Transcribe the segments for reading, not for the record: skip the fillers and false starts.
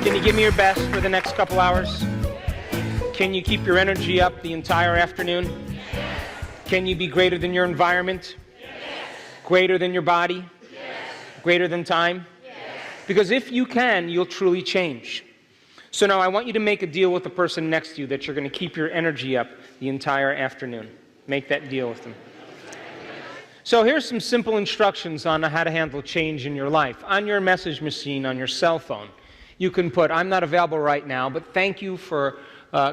Can you give me your best for the next couple hours? Can you keep your energy up the entire afternoon? Can you be greater than your environment? Greater than your body? Greater than time? Because if you can, you'll truly change. So now I want you to make a deal with the person next to you that you're going to keep your energy up the entire afternoon. Make that deal with them. So here's some simple instructions on how to handle change in your life. On your message machine, on your cell phone, you can put, I'm not available right now, but thank you for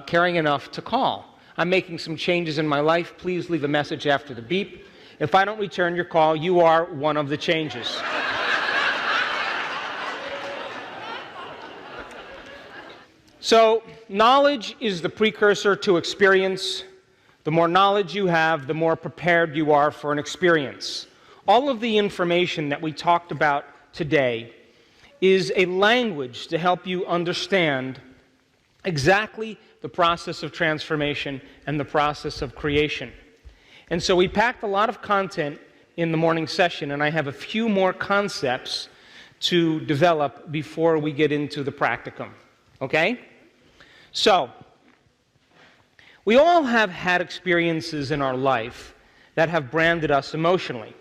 caring enough to call. I'm making some changes in my life. Please leave a message after the beep. If I don't return your call, you are one of the changes. So, knowledge is the precursor to experience. The more knowledge you have, the more prepared you are for an experience. All of the information that we talked about today is a language to help you understand exactly the process of transformation and the process of creation. And so we packed a lot of content in the morning session, and I have a few more concepts to develop before we get into the practicum. Okay? So, we all have had experiences in our life that have branded us emotionally.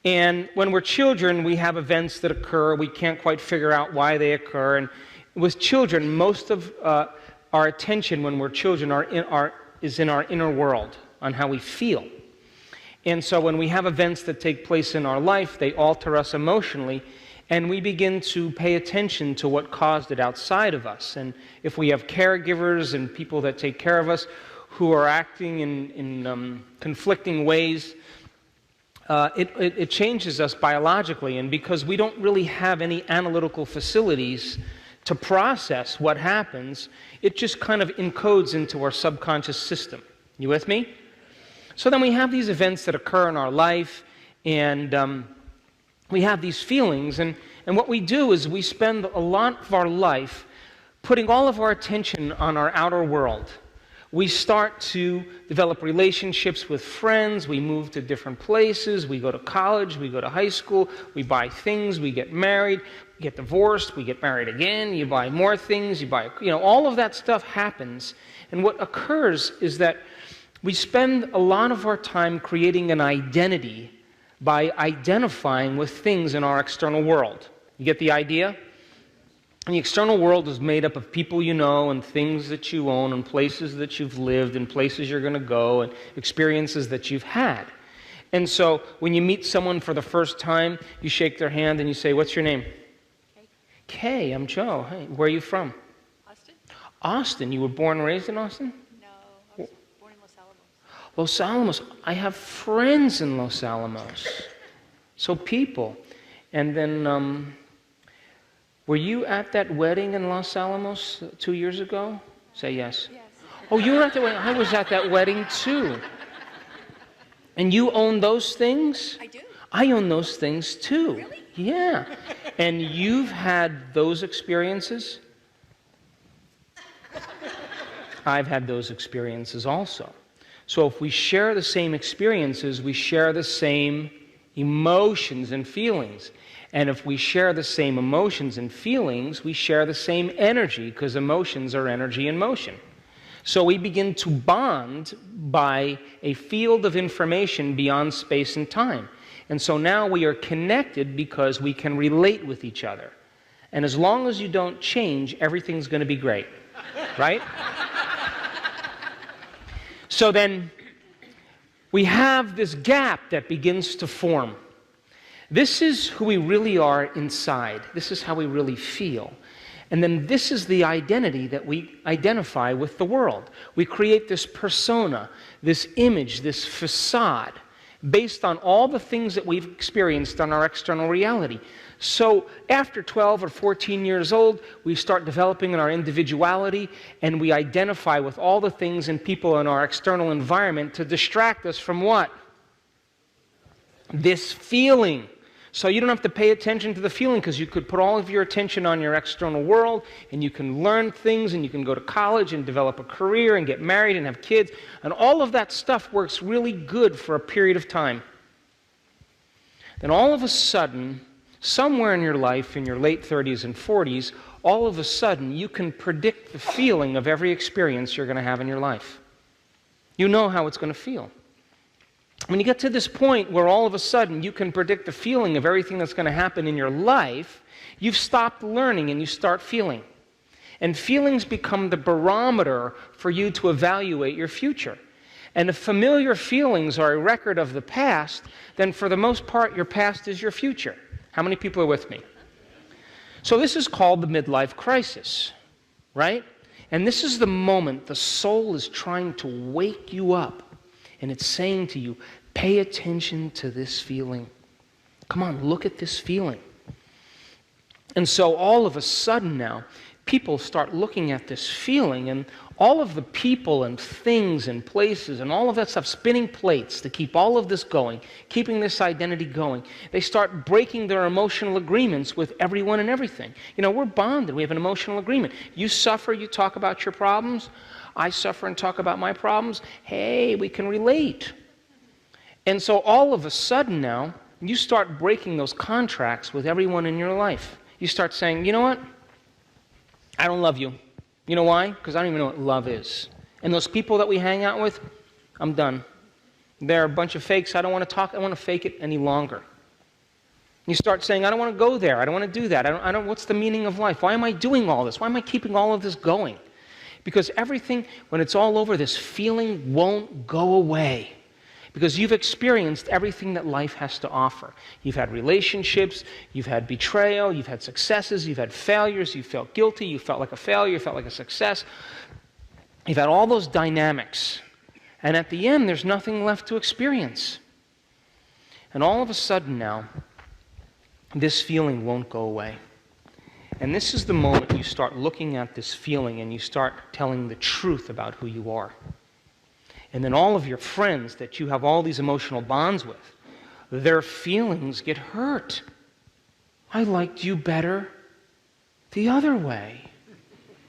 And when we're children, we have events that occur. We can't quite figure out why they occur. And with children, most of our attention when we're children is in our inner world, on how we feel. And so when we have events that take place in our life, they alter us emotionally, and we begin to pay attention to what caused it outside of us. And if we have caregivers and people that take care of us who are acting in conflicting ways, it changes us biologically. And because we don't really have any analytical facilities to process what happens, it just kind of encodes into our subconscious system. You with me? So then we have these events that occur in our life, and we have these feelings, and what we do is we spend a lot of our life putting all of our attention on our outer world. We start to develop relationships with friends, we move to different places, we go to college, we go to high school, we buy things, we get married, we get divorced, we get married again, you buy more things, all of that stuff happens. And what occurs is that we spend a lot of our time creating an identity by identifying with things in our external world. You get the idea? And the external world is made up of people you know and things that you own and places that you've lived and places you're going to go and experiences that you've had. And so when you meet someone for the first time, you shake their hand and you say, what's your name? Kay, I'm Joe. Hey, where are you from? Austin. Austin. You were born and raised in Austin? No, I was born in Los Alamos. Los Alamos. I have friends in Los Alamos. So people. And then, were you at that wedding in Los Alamos 2 years ago? Say yes. Yes. Oh, you were at the wedding. I was at that wedding too. And you own those things? I do. I own those things too. Really? Yeah. And you've had those experiences? I've had those experiences also. So if we share the same experiences, we share the same emotions and feelings. And if we share the same emotions and feelings, we share the same energy, because emotions are energy in motion. So we begin to bond by a field of information beyond space and time. And so now we are connected because we can relate with each other. And as long as you don't change, everything's going to be great. Right? So then we have this gap that begins to form. This is who we really are inside. This is how we really feel. And then this is the identity that we identify with the world. We create this persona, this image, this facade, based on all the things that we've experienced on our external reality. So after 12 or 14 years old, we start developing our individuality, and we identify with all the things and people in our external environment to distract us from what? This feeling. So you don't have to pay attention to the feeling, because you could put all of your attention on your external world, and you can learn things, and you can go to college and develop a career and get married and have kids, and all of that stuff works really good for a period of time. Then all of a sudden, somewhere in your life, in your late 30s and 40s, all of a sudden you can predict the feeling of every experience you're going to have in your life. You know how it's going to feel. When you get to this point where all of a sudden you can predict the feeling of everything that's going to happen in your life, you've stopped learning and you start feeling. And feelings become the barometer for you to evaluate your future. And if familiar feelings are a record of the past, then for the most part, your past is your future. How many people are with me? So this is called the midlife crisis, right? And this is the moment the soul is trying to wake you up. And it's saying to you, pay attention to this feeling. Come on, look at this feeling. And so all of a sudden now, people start looking at this feeling, and all of the people and things and places and all of that stuff, spinning plates to keep all of this going, keeping this identity going, they start breaking their emotional agreements with everyone and everything. You know, we're bonded. We have an emotional agreement. You suffer, you talk about your problems. I suffer and talk about my problems. Hey, we can relate. And so all of a sudden now, you start breaking those contracts with everyone in your life. You start saying, you know what? I don't love you. You know why? Because I don't even know what love is. And those people that we hang out with, I'm done. They're a bunch of fakes. I don't want to talk. I don't want to fake it any longer. You start saying, I don't want to go there. I don't want to do that. I don't. What's the meaning of life? Why am I doing all this? Why am I keeping all of this going? Because everything, when it's all over, this feeling won't go away. Because you've experienced everything that life has to offer. You've had relationships, you've had betrayal, you've had successes, you've had failures, you felt guilty, you felt like a failure, you felt like a success. You've had all those dynamics. And at the end, there's nothing left to experience. And all of a sudden now, this feeling won't go away. And this is the moment you start looking at this feeling and you start telling the truth about who you are. And then all of your friends that you have all these emotional bonds with, their feelings get hurt. I liked you better the other way.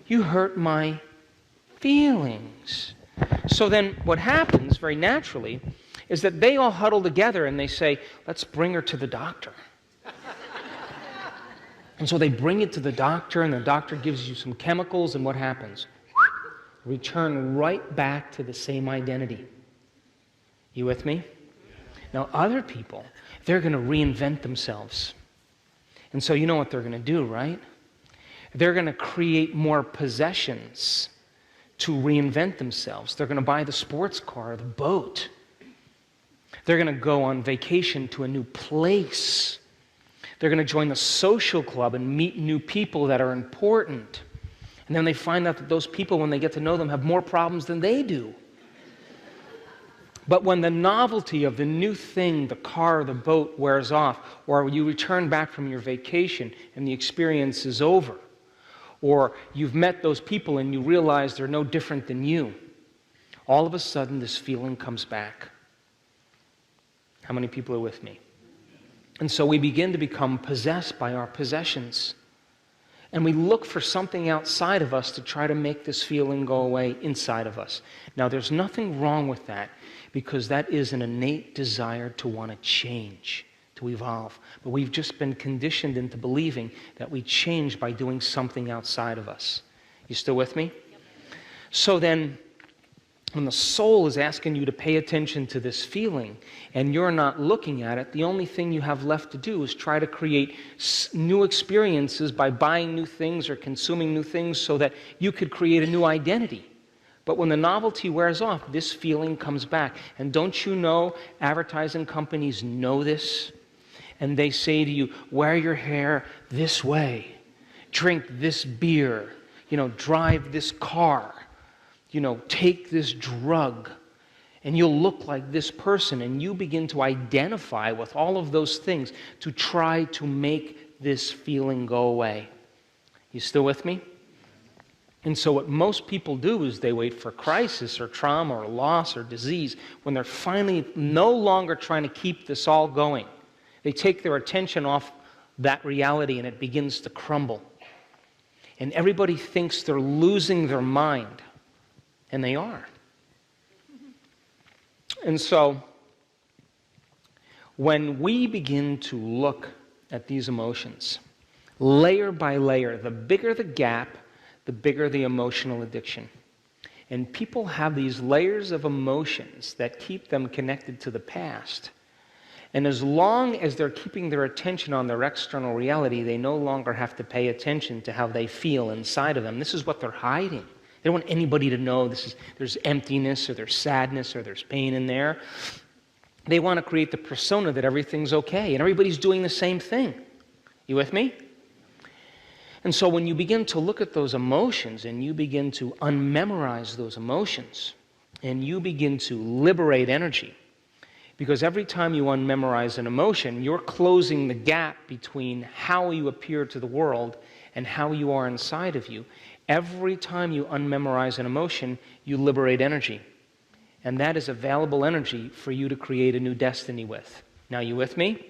You hurt my feelings. So then what happens very naturally is that they all huddle together and they say, let's bring her to the doctor. And so they bring it to the doctor, and the doctor gives you some chemicals, and what happens? Return right back to the same identity. You with me? Now, other people, they're going to reinvent themselves. And so you know what they're going to do, right? They're going to create more possessions to reinvent themselves. They're going to buy the sports car, the boat. They're going to go on vacation to a new place. They're going to join the social club and meet new people that are important. And then they find out that those people, when they get to know them, have more problems than they do. But when the novelty of the new thing, the car, the boat, wears off, or you return back from your vacation and the experience is over, or you've met those people and you realize they're no different than you, all of a sudden this feeling comes back. How many people are with me? And so we begin to become possessed by our possessions. And we look for something outside of us to try to make this feeling go away inside of us. Now, there's nothing wrong with that, because that is an innate desire to want to change, to evolve. But we've just been conditioned into believing that we change by doing something outside of us. You still with me? So then, when the soul is asking you to pay attention to this feeling and you're not looking at it, the only thing you have left to do is try to create new experiences by buying new things or consuming new things so that you could create a new identity. But when the novelty wears off, this feeling comes back. And don't you know, advertising companies know this? And they say to you, wear your hair this way, drink this beer, drive this car. Take this drug, and you'll look like this person, and you begin to identify with all of those things to try to make this feeling go away. You still with me? And so what most people do is they wait for crisis or trauma or loss or disease when they're finally no longer trying to keep this all going. They take their attention off that reality, and it begins to crumble. And everybody thinks they're losing their mind. And they are. And so, when we begin to look at these emotions, layer by layer. The bigger the gap, the bigger the emotional addiction. And people have these layers of emotions that keep them connected to the past. And as long as they're keeping their attention on their external reality, they no longer have to pay attention to how they feel inside of them. This is what they're hiding. They don't want anybody to know there's emptiness or there's sadness or there's pain in there. They want to create the persona that everything's okay and everybody's doing the same thing. You with me? And so when you begin to look at those emotions and you begin to unmemorize those emotions and you begin to liberate energy, because every time you unmemorize an emotion, you're closing the gap between how you appear to the world and how you are inside of you. Every time you unmemorize an emotion, you liberate energy. And that is available energy for you to create a new destiny with. Now, you with me?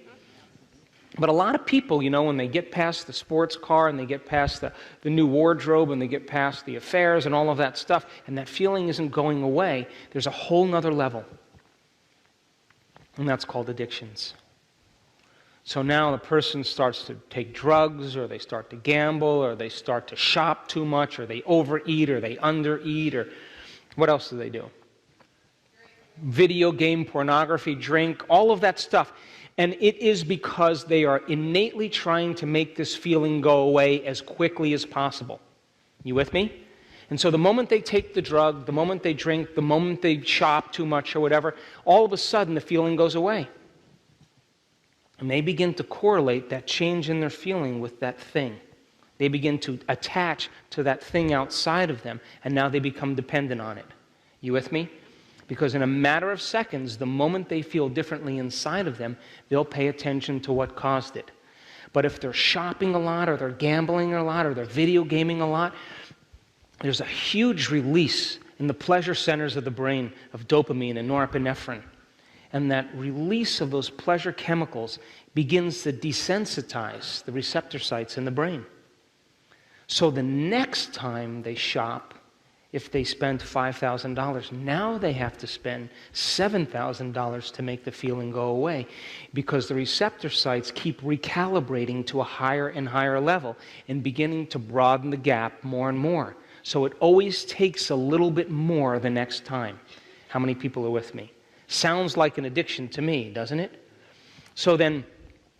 But a lot of people, when they get past the sports car and they get past the new wardrobe and they get past the affairs and all of that stuff, and that feeling isn't going away, there's a whole nother level. And that's called addictions. So now the person starts to take drugs, or they start to gamble, or they start to shop too much, or they overeat, or they undereat, or what else do they do? Video game, pornography, drink, all of that stuff. And it is because they are innately trying to make this feeling go away as quickly as possible. You with me? And so the moment they take the drug, the moment they drink, the moment they shop too much or whatever, all of a sudden the feeling goes away. And they begin to correlate that change in their feeling with that thing. They begin to attach to that thing outside of them, and now they become dependent on it. You with me? Because in a matter of seconds, the moment they feel differently inside of them, they'll pay attention to what caused it. But if they're shopping a lot, or they're gambling a lot, or they're video gaming a lot, there's a huge release in the pleasure centers of the brain of dopamine and norepinephrine. And that release of those pleasure chemicals begins to desensitize the receptor sites in the brain. So the next time they shop, if they spend $5,000, now they have to spend $7,000 to make the feeling go away, because the receptor sites keep recalibrating to a higher and higher level and beginning to broaden the gap more and more. So it always takes a little bit more the next time. How many people are with me? Sounds like an addiction to me, doesn't it? So then,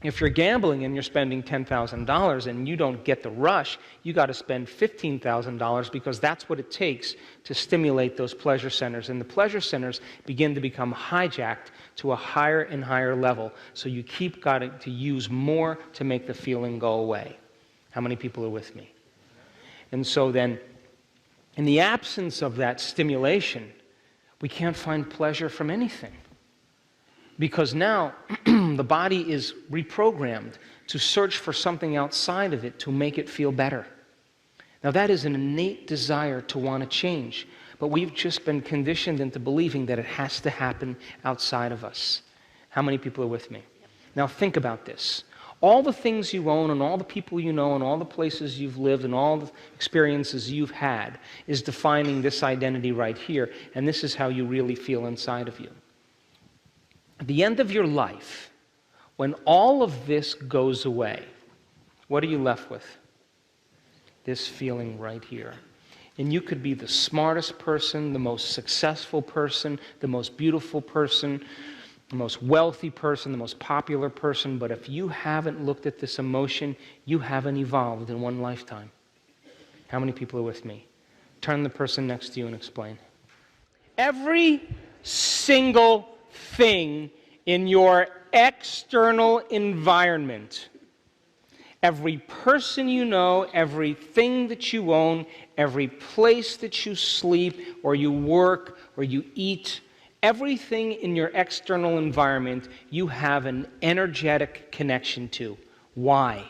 if you're gambling and you're spending $10,000 and you don't get the rush, you got to spend $15,000, because that's what it takes to stimulate those pleasure centers. And the pleasure centers begin to become hijacked to a higher and higher level. So you keep got to use more to make the feeling go away. How many people are with me? And so then, in the absence of that stimulation, we can't find pleasure from anything. Because now the body is reprogrammed to search for something outside of it to make it feel better. Now that is an innate desire to want to change, but we've just been conditioned into believing that it has to happen outside of us. How many people are with me? Now think about this. All the things you own and all the people you know and all the places you've lived and all the experiences you've had is defining this identity right here, and this is how you really feel inside of you. At the end of your life, when all of this goes away, what are you left with? This feeling right here. And you could be the smartest person, the most successful person, the most beautiful person, the most wealthy person, the most popular person, but if you haven't looked at this emotion, you haven't evolved in one lifetime. How many people are with me? Turn to the person next to you and explain. Every single thing in your external environment, every person you know, everything that you own, every place that you sleep or you work or you eat, everything in your external environment you have an energetic connection to. Why?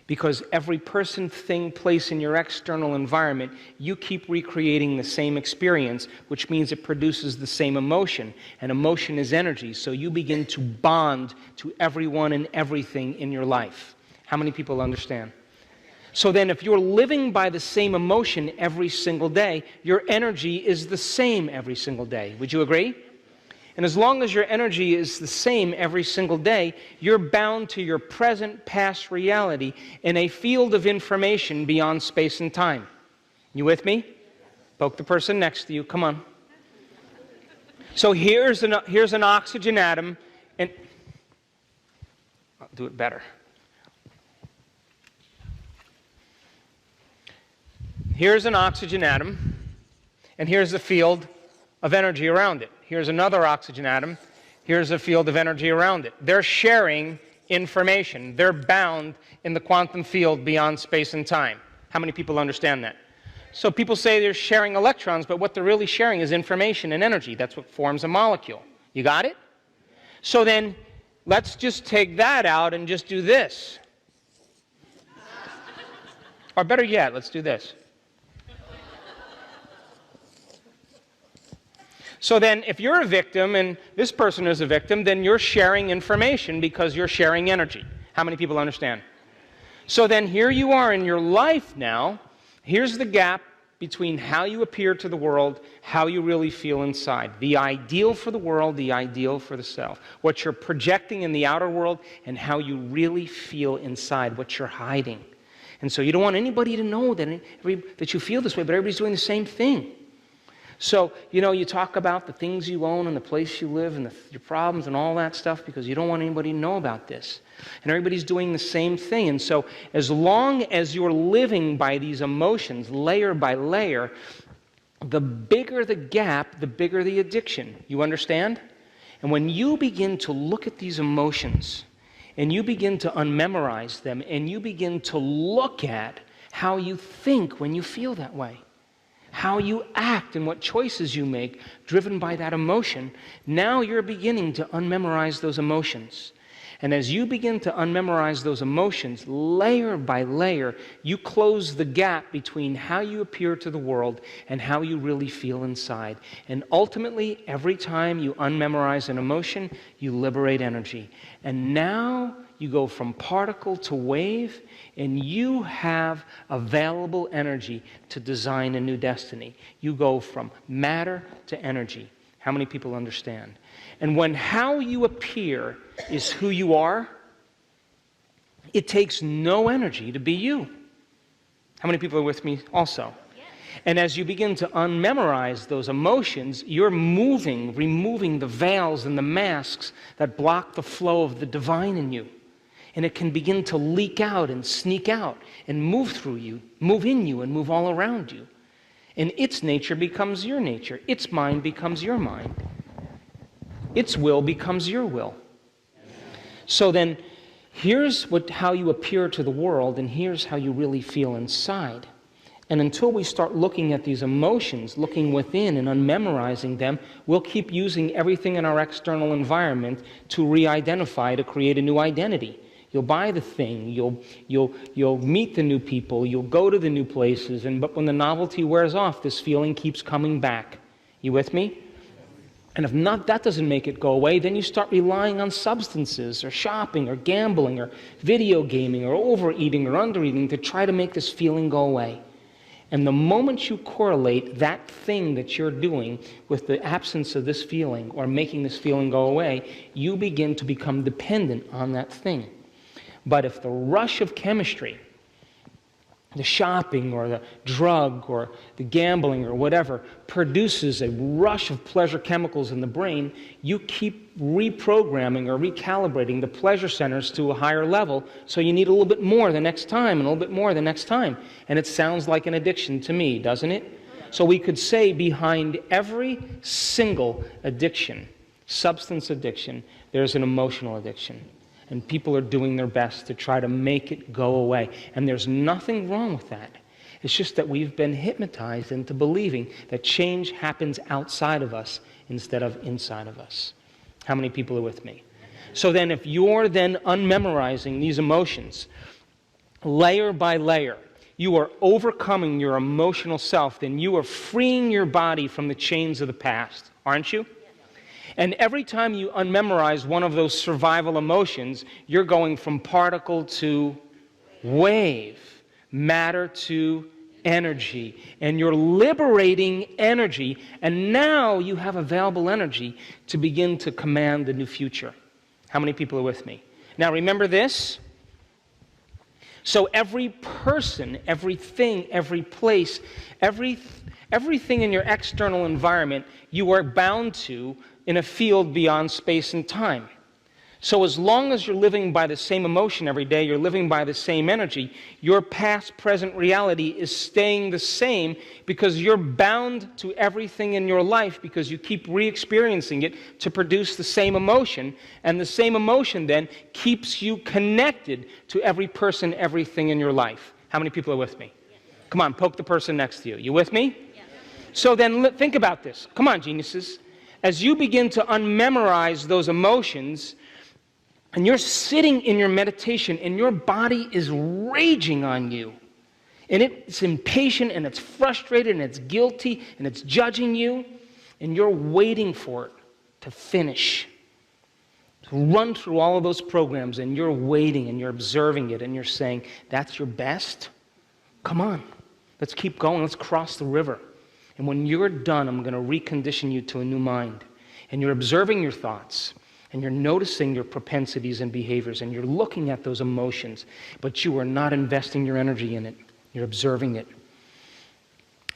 Because every person, thing, place in your external environment, you keep recreating the same experience, which means it produces the same emotion. And emotion is energy, so you begin to bond to everyone and everything in your life. How many people understand? So then if you're living by the same emotion every single day, your energy is the same every single day. Would you agree? And as long as your energy is the same every single day, you're bound to your present, past reality in a field of information beyond space and time. You with me? Poke the person next to you. Come on. So here's an oxygen atom, and I'll do it better. Here's an oxygen atom, and here's the field of energy around it. Here's another oxygen atom. Here's a field of energy around it. They're sharing information. They're bound in the quantum field beyond space and time. How many people understand that? So people say they're sharing electrons, but what they're really sharing is information and energy. That's what forms a molecule. You got it? So then, let's just take that out and just do this. Or better yet, let's do this. So then, if you're a victim and this person is a victim, then you're sharing information because you're sharing energy. How many people understand? So then here you are in your life now. Here's the gap between how you appear to the world, how you really feel inside. The ideal for the world, the ideal for the self. What you're projecting in the outer world and how you really feel inside, what you're hiding. And so you don't want anybody to know that you feel this way, but everybody's doing the same thing. So, you talk about the things you own and the place you live and your problems and all that stuff because you don't want anybody to know about this. And everybody's doing the same thing. And so, as long as you're living by these emotions, layer by layer, the bigger the gap, the bigger the addiction. You understand? And when you begin to look at these emotions, and you begin to unmemorize them, and you begin to look at how you think when you feel that way, how you act and what choices you make driven by that emotion, now you're beginning to unmemorize those emotions. And as you begin to unmemorize those emotions, layer by layer, you close the gap between how you appear to the world and how you really feel inside. And ultimately, every time you unmemorize an emotion, you liberate energy. And now you go from particle to wave, and you have available energy to design a new destiny. You go from matter to energy. How many people understand? And when how you appear is who you are, it takes no energy to be you. How many people are with me also? Yes. And as you begin to unmemorize those emotions, you're removing the veils and the masks that block the flow of the divine in you. And it can begin to leak out and sneak out and move through you, move in you and move all around you. And its nature becomes your nature. Its mind becomes your mind. Its will becomes your will. So then, here's how you appear to the world, and here's how you really feel inside. And until we start looking at these emotions, looking within and unmemorizing them, we'll keep using everything in our external environment to re-identify, to create a new identity. You'll buy the thing, you'll meet the new people, you'll go to the new places, but when the novelty wears off, this feeling keeps coming back. You with me? And if not, that doesn't make it go away, then you start relying on substances or shopping or gambling or video gaming or overeating or undereating to try to make this feeling go away. And the moment you correlate that thing that you're doing with the absence of this feeling or making this feeling go away, you begin to become dependent on that thing. But if the rush of chemistry, the shopping or the drug or the gambling or whatever produces a rush of pleasure chemicals in the brain, you keep reprogramming or recalibrating the pleasure centers to a higher level, so you need a little bit more the next time and a little bit more the next time. And it sounds like an addiction to me, doesn't it? So we could say behind every single addiction, substance addiction, there's an emotional addiction. And people are doing their best to try to make it go away. And there's nothing wrong with that. It's just that we've been hypnotized into believing that change happens outside of us instead of inside of us. How many people are with me? So then if you're then unmemorizing these emotions, layer by layer, you are overcoming your emotional self, then you are freeing your body from the chains of the past, aren't you? And every time you unmemorize one of those survival emotions, you're going from particle to wave, matter to energy, and you're liberating energy, and now you have available energy to begin to command the new future. How many people are with me? Now remember this. So every person, everything, every place, everything in your external environment, you are bound to in a field beyond space and time. So as long as you're living by the same emotion every day, you're living by the same energy, your past, present reality is staying the same because you're bound to everything in your life because you keep re-experiencing it to produce the same emotion, and the same emotion then keeps you connected to every person, everything in your life. How many people are with me? Come on, poke the person next to you. You with me? So then think about this. Come on, geniuses. As you begin to unmemorize those emotions, and you're sitting in your meditation, and your body is raging on you, and it's impatient, and it's frustrated, and it's guilty, and it's judging you, and you're waiting for it to finish, to run through all of those programs, and you're waiting, and you're observing it, and you're saying, that's your best? Come on, let's keep going, let's cross the river. And when you're done, I'm going to recondition you to a new mind. And you're observing your thoughts, and you're noticing your propensities and behaviors, and you're looking at those emotions, but you are not investing your energy in it. You're observing it.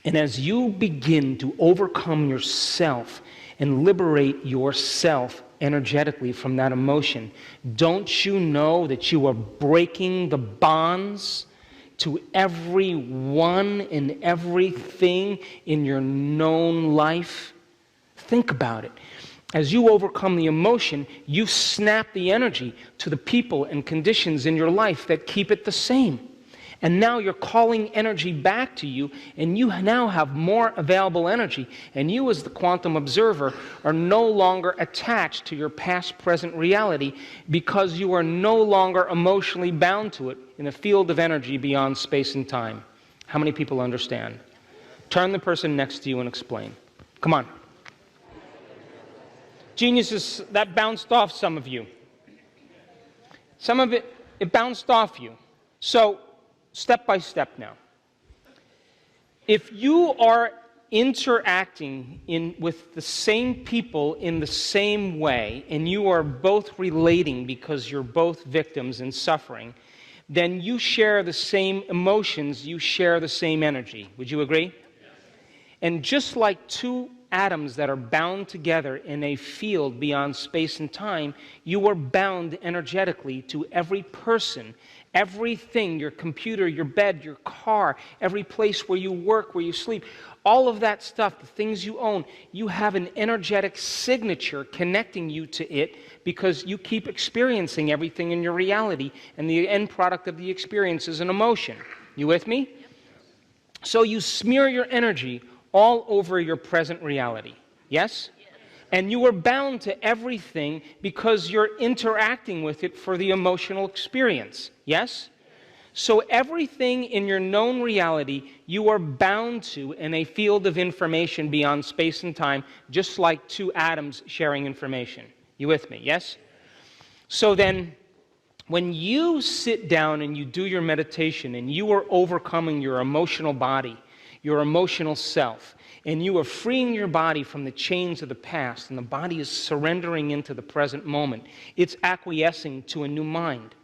And as you begin to overcome yourself and liberate yourself energetically from that emotion, don't you know that you are breaking the bonds to everyone and everything in your known life? Think about it. As you overcome the emotion, you snap the energy to the people and conditions in your life that keep it the same. And now you're calling energy back to you, and you now have more available energy. And you, as the quantum observer, are no longer attached to your past, present reality because you are no longer emotionally bound to it in a field of energy beyond space and time. How many people understand? Turn the person next to you and explain. Come on. Geniuses, that bounced off some of you. Some of it bounced off you. So, step by step now. If you are interacting with the same people in the same way, and you are both relating because you're both victims and suffering, then you share the same emotions, you share the same energy. Would you agree? Yes. And just like two atoms that are bound together in a field beyond space and time, you are bound energetically to every person, everything, your computer, your bed, your car, every place where you work, where you sleep, all of that stuff, the things you own, you have an energetic signature connecting you to it because you keep experiencing everything in your reality, and the end product of the experience is an emotion. You with me? So you smear your energy all over your present reality. Yes? And you are bound to everything because you're interacting with it for the emotional experience. Yes? So everything in your known reality you are bound to in a field of information beyond space and time, just like two atoms sharing information. You with me? Yes? So then, when you sit down and you do your meditation and you are overcoming your emotional body, your emotional self, and you are freeing your body from the chains of the past, and the body is surrendering into the present moment. It's acquiescing to a new mind.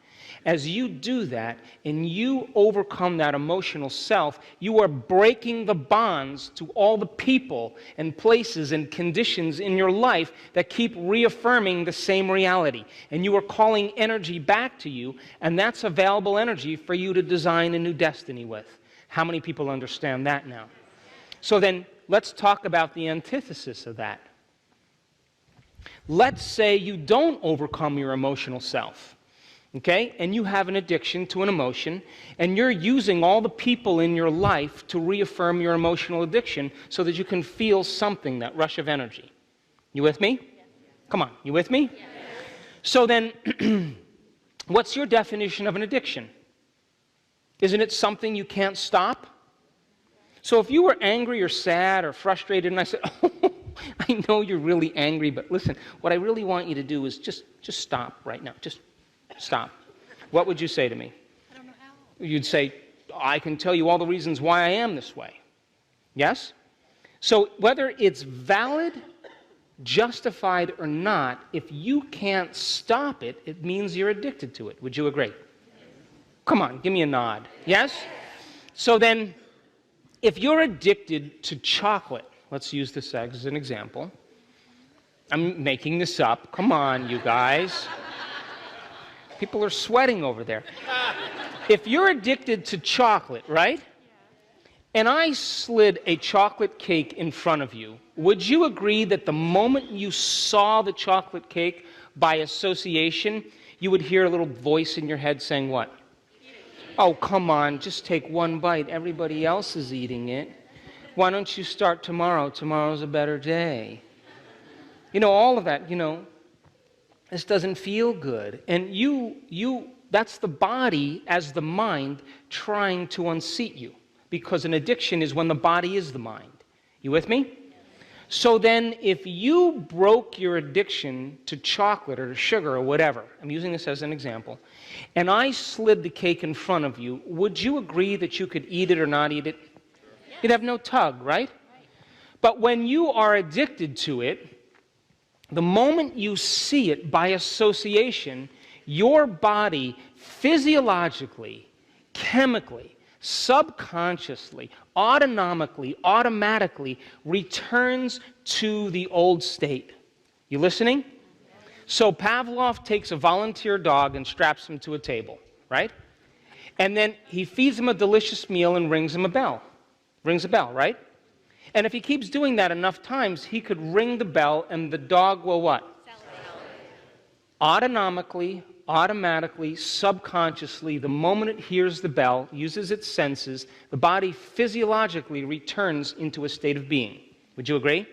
As you do that, and you overcome that emotional self, you are breaking the bonds to all the people and places and conditions in your life that keep reaffirming the same reality. And you are calling energy back to you, and that's available energy for you to design a new destiny with. How many people understand that now? So then, let's talk about the antithesis of that. Let's say you don't overcome your emotional self, okay? And you have an addiction to an emotion, and you're using all the people in your life to reaffirm your emotional addiction so that you can feel something, that rush of energy. You with me? Yes. Come on, you with me? Yes. So then, what's your definition of an addiction? Isn't it something you can't stop? So if you were angry or sad or frustrated, and I said, oh, I know you're really angry, but listen, what I really want you to do is just stop right now. Just stop. What would you say to me? I don't know how. You'd say, I can tell you all the reasons why I am this way. Yes? So whether it's valid, justified, or not, if you can't stop it, it means you're addicted to it. Would you agree? Come on, give me a nod. Yes? So then, if you're addicted to chocolate, let's use this as an example. I'm making this up. Come on, you guys. People are sweating over there. If you're addicted to chocolate, right? And I slid a chocolate cake in front of you, would you agree that the moment you saw the chocolate cake, by association, you would hear a little voice in your head saying what? Oh, come on, just take one bite. Everybody else is eating it. Why don't you start tomorrow? Tomorrow's a better day. You know, all of that, this doesn't feel good. And that's the body as the mind trying to unseat you. Because an addiction is when the body is the mind. You with me? So then, if you broke your addiction to chocolate or to sugar or whatever, I'm using this as an example, and I slid the cake in front of you, would you agree that you could eat it or not eat it? You'd have no tug, right? But when you are addicted to it, the moment you see it by association, your body physiologically, chemically, subconsciously, automatically returns to the old state. You listening? So Pavlov takes a volunteer dog and straps him to a table, right? And then he feeds him a delicious meal and rings him a bell. Rings a bell, right? And if he keeps doing that enough times, he could ring the bell and the dog will what? Automatically, subconsciously, the moment it hears the bell, uses its senses, the body physiologically returns into a state of being. Would you agree?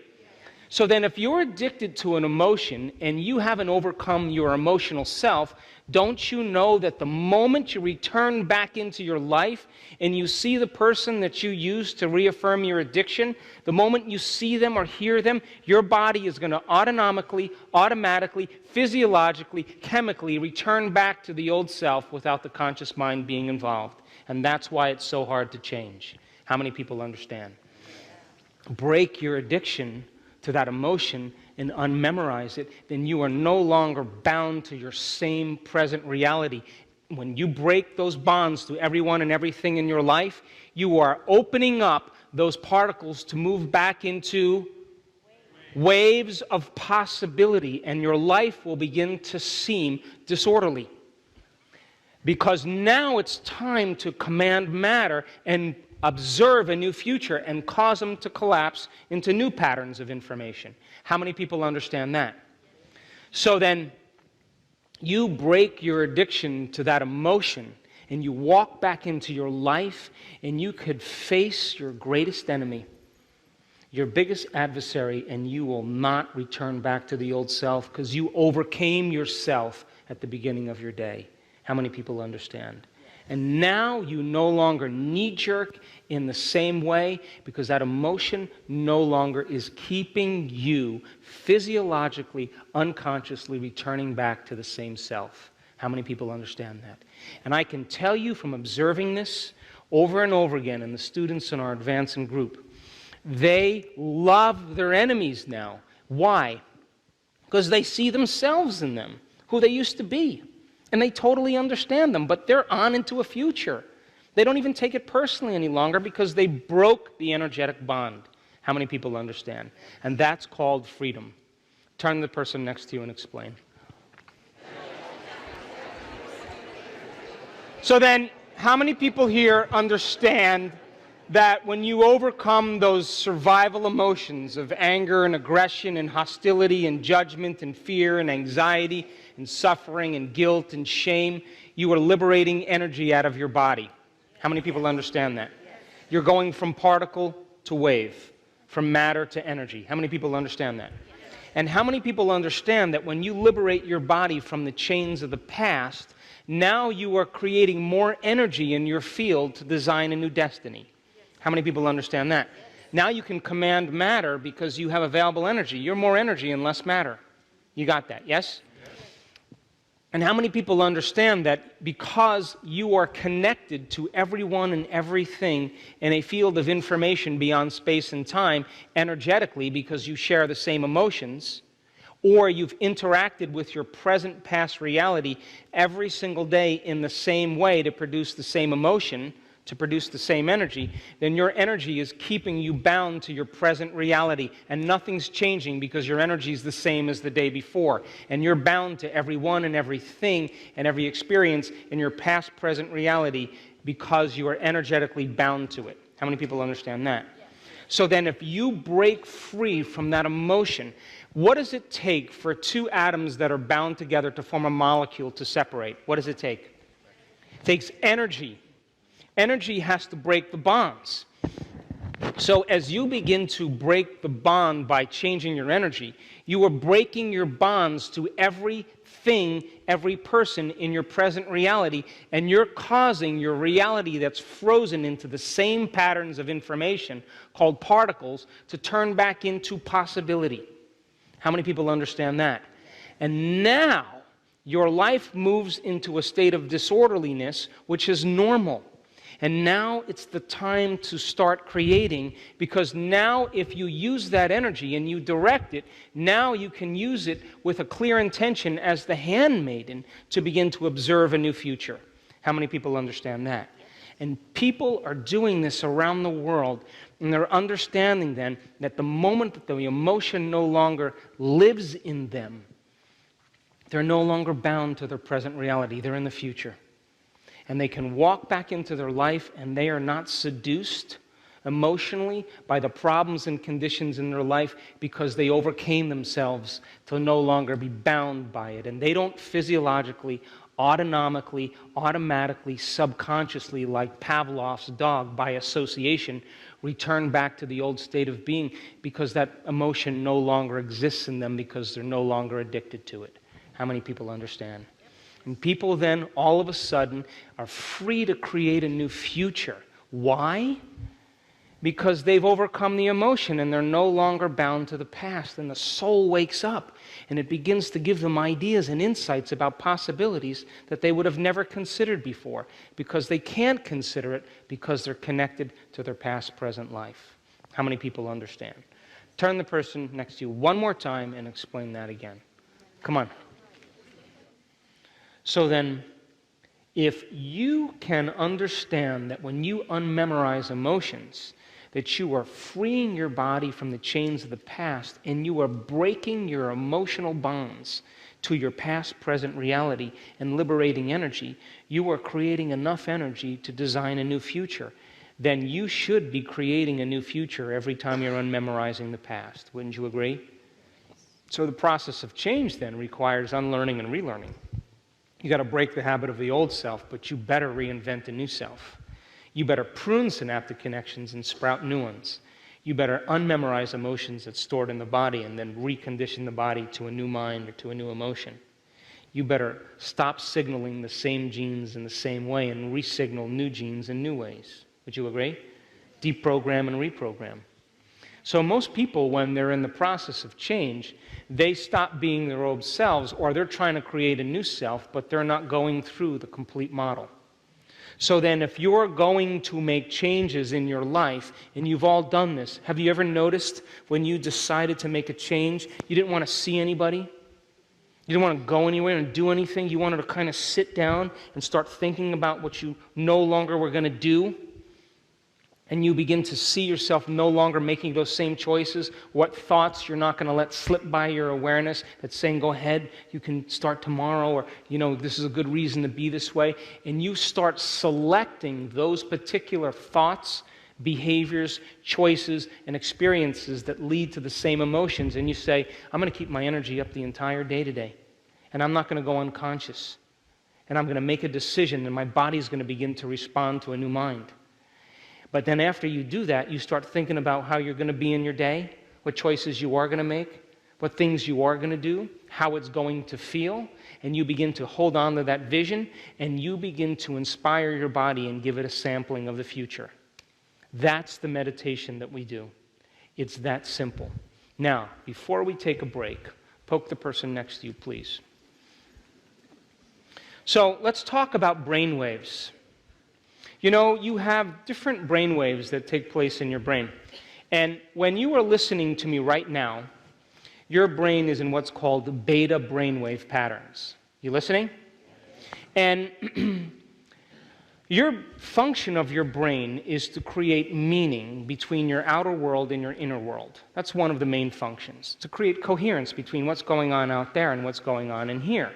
So then if you're addicted to an emotion and you haven't overcome your emotional self, don't you know that the moment you return back into your life and you see the person that you used to reaffirm your addiction, the moment you see them or hear them, your body is going to automatically, physiologically, chemically return back to the old self without the conscious mind being involved. And that's why it's so hard to change. How many people understand? Break your addiction to that emotion and unmemorize it, then you are no longer bound to your same present reality. When you break those bonds to everyone and everything in your life, you are opening up those particles to move back into waves of possibility, and your life will begin to seem disorderly. Because now it's time to command matter and observe a new future and cause them to collapse into new patterns of information. How many people understand that? So then, you break your addiction to that emotion and you walk back into your life and you could face your greatest enemy, your biggest adversary, and you will not return back to the old self because you overcame yourself at the beginning of your day. How many people understand? And now you no longer knee-jerk in the same way because that emotion no longer is keeping you physiologically, unconsciously returning back to the same self. How many people understand that? And I can tell you from observing this over and over again in the students in our advancing group, they love their enemies now. Why? Because they see themselves in them, who they used to be. And they totally understand them, but they're on into a future. They don't even take it personally any longer because they broke the energetic bond. How many people understand? And that's called freedom. Turn to the person next to you and explain. So then, how many people here understand that when you overcome those survival emotions of anger and aggression and hostility and judgment and fear and anxiety and suffering and guilt and shame, you are liberating energy out of your body? How many people understand that? You're going from particle to wave, from matter to energy. How many people understand that? And how many people understand that when you liberate your body from the chains of the past, now you are creating more energy in your field to design a new destiny? How many people understand that? Now you can command matter because you have available energy. You're more energy and less matter. You got that, yes? And how many people understand that because you are connected to everyone and everything in a field of information beyond space and time, energetically, because you share the same emotions, or you've interacted with your present past reality every single day in the same way to produce the same emotion, to produce the same energy, then your energy is keeping you bound to your present reality, and nothing's changing because your energy is the same as the day before, and you're bound to everyone and everything and every experience in your past present reality because you are energetically bound to it. How many people understand that? So then if you break free from that emotion, what does it take for two atoms that are bound together to form a molecule to separate? What does it take? It takes energy. Energy has to break the bonds. So as you begin to break the bond by changing your energy, you are breaking your bonds to everything, every person in your present reality, and you're causing your reality that's frozen into the same patterns of information called particles to turn back into possibility. How many people understand that? And now your life moves into a state of disorderliness, which is normal. And now it's the time to start creating, because now if you use that energy and you direct it, now you can use it with a clear intention as the handmaiden to begin to observe a new future. How many people understand that? And people are doing this around the world, and they're understanding then that the moment that the emotion no longer lives in them, they're no longer bound to their present reality. They're in the future. And they can walk back into their life, and they are not seduced emotionally by the problems and conditions in their life because they overcame themselves to no longer be bound by it. And they don't physiologically, autonomically, automatically, subconsciously, like Pavlov's dog, by association, return back to the old state of being because that emotion no longer exists in them because they're no longer addicted to it. How many people understand? And people then, all of a sudden, are free to create a new future. Why? Because they've overcome the emotion and they're no longer bound to the past. And the soul wakes up and it begins to give them ideas and insights about possibilities that they would have never considered before, because they can't consider it because they're connected to their past, present life. How many people understand? Turn the person next to you one more time and explain that again. Come on. So then, if you can understand that when you unmemorize emotions, that you are freeing your body from the chains of the past and you are breaking your emotional bonds to your past, present reality and liberating energy, you are creating enough energy to design a new future. Then you should be creating a new future every time you're unmemorizing the past. Wouldn't you agree? So the process of change then requires unlearning and relearning. You got to break the habit of the old self, but you better reinvent a new self. You better prune synaptic connections and sprout new ones. You better unmemorize emotions that's stored in the body and then recondition the body to a new mind or to a new emotion. You better stop signaling the same genes in the same way and re-signal new genes in new ways. Would you agree? Deprogram and reprogram. So most people, when they're in the process of change, they stop being their old selves, or they're trying to create a new self, but they're not going through the complete model. So then if you're going to make changes in your life, and you've all done this, have you ever noticed when you decided to make a change, you didn't want to see anybody? You didn't want to go anywhere and do anything? You wanted to kind of sit down and start thinking about what you no longer were going to do? And you begin to see yourself no longer making those same choices, what thoughts you're not going to let slip by your awareness that's saying, go ahead, you can start tomorrow, or, this is a good reason to be this way. And you start selecting those particular thoughts, behaviors, choices, and experiences that lead to the same emotions. And you say, I'm going to keep my energy up the entire day today. And I'm not going to go unconscious. And I'm going to make a decision, and my body's going to begin to respond to a new mind. But then after you do that, you start thinking about how you're going to be in your day, what choices you are going to make, what things you are going to do, how it's going to feel, and you begin to hold on to that vision, and you begin to inspire your body and give it a sampling of the future. That's the meditation that we do. It's that simple. Now, before we take a break, poke the person next to you, please. So let's talk about brain waves. You know, you have different brain waves that take place in your brain. And when you are listening to me right now, your brain is in what's called beta brainwave patterns. You listening? And your function of your brain is to create meaning between your outer world and your inner world. That's one of the main functions, to create coherence between what's going on out there and what's going on in here.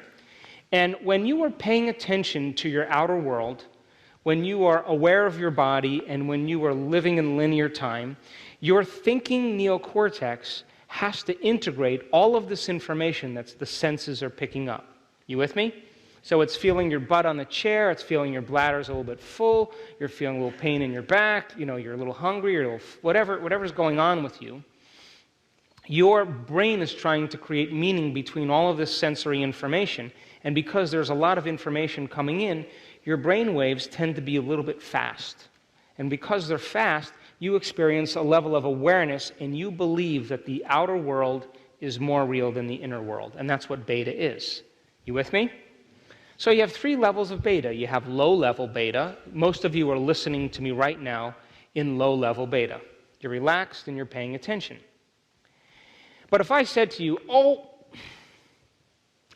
And when you are paying attention to your outer world, when you are aware of your body, and when you are living in linear time, your thinking neocortex has to integrate all of this information that the senses are picking up. You with me? So it's feeling your butt on the chair, it's feeling your bladder's a little bit full, you're feeling a little pain in your back, you know, you're a little hungry, you're a little whatever's going on with you. Your brain is trying to create meaning between all of this sensory information, and because there's a lot of information coming in, your brain waves tend to be a little bit fast. And because they're fast, you experience a level of awareness, and you believe that the outer world is more real than the inner world, and that's what beta is. You with me? So you have 3 levels of beta. You have low-level beta. Most of you are listening to me right now in low-level beta. You're relaxed and you're paying attention. But if I said to you, oh,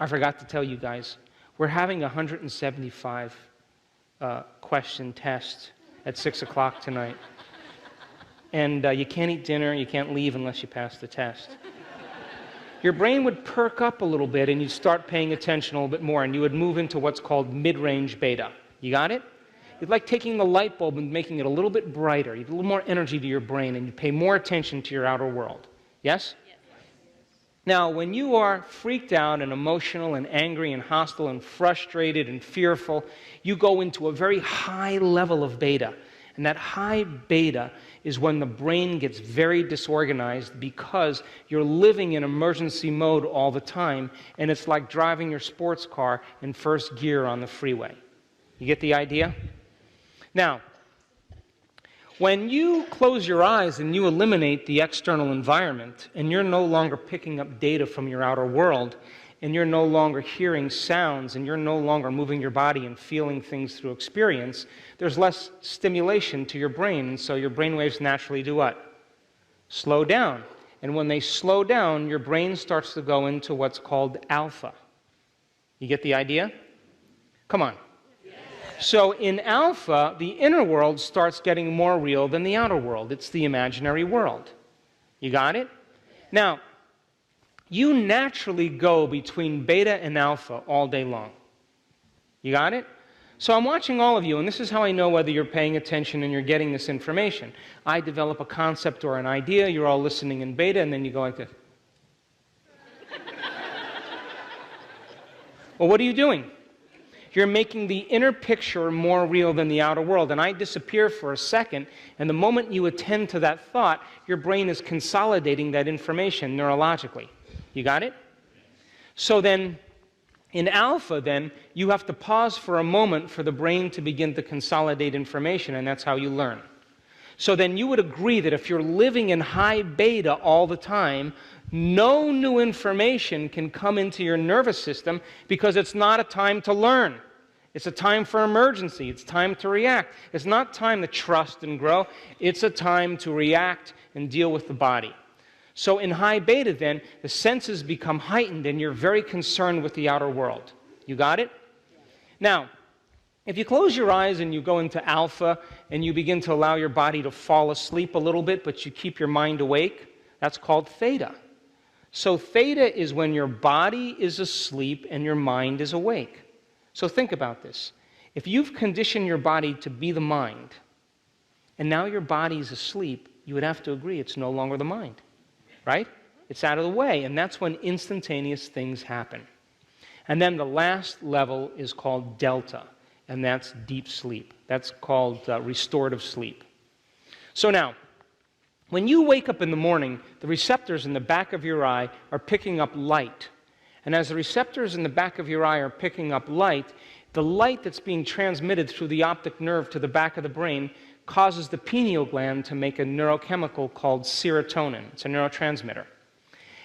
I forgot to tell you guys, we're having a 175 question test at 6 o'clock tonight. And you can't eat dinner, you can't leave unless you pass the test. Your brain would perk up a little bit and you'd start paying attention a little bit more, and you would move into what's called mid-range beta. You got it? You'd like taking the light bulb and making it a little bit brighter. You'd a little more energy to your brain, and you pay more attention to your outer world. Yes? Yes. Now, when you are freaked out and emotional and angry and hostile and frustrated and fearful, you go into a very high level of beta. And that high beta is when the brain gets very disorganized because you're living in emergency mode all the time, and it's like driving your sports car in first gear on the freeway. You get the idea? Now, when you close your eyes and you eliminate the external environment, and you're no longer picking up data from your outer world, and you're no longer hearing sounds, and you're no longer moving your body and feeling things through experience, there's less stimulation to your brain, and so your brain waves naturally do what? Slow down. And when they slow down, your brain starts to go into what's called alpha. You get the idea? Come on. So in alpha, the inner world starts getting more real than the outer world. It's the imaginary world. You got it? Now, you naturally go between beta and alpha all day long. You got it? So I'm watching all of you, and this is how I know whether you're paying attention and you're getting this information. I develop a concept or an idea, you're all listening in beta, and then you go like this. Well, what are you doing? You're making the inner picture more real than the outer world. And I disappear for a second, and the moment you attend to that thought, your brain is consolidating that information neurologically. You got it? So then, in alpha, then, you have to pause for a moment for the brain to begin to consolidate information, and that's how you learn. So then you would agree that if you're living in high beta all the time, no new information can come into your nervous system because it's not a time to learn. It's a time for emergency. It's time to react. It's not time to trust and grow. It's a time to react and deal with the body. So in high beta then, the senses become heightened and you're very concerned with the outer world. You got it? Now, if you close your eyes and you go into alpha and you begin to allow your body to fall asleep a little bit, but you keep your mind awake, that's called theta. So theta is when your body is asleep and your mind is awake. So think about this. If you've conditioned your body to be the mind, and now your body is asleep, you would have to agree it's no longer the mind, right? It's out of the way, and that's when instantaneous things happen. And then the last level is called delta, and that's deep sleep. That's called restorative sleep. So now, when you wake up in the morning, the receptors in the back of your eye are picking up light. And as the receptors in the back of your eye are picking up light, the light that's being transmitted through the optic nerve to the back of the brain causes the pineal gland to make a neurochemical called serotonin. It's a neurotransmitter.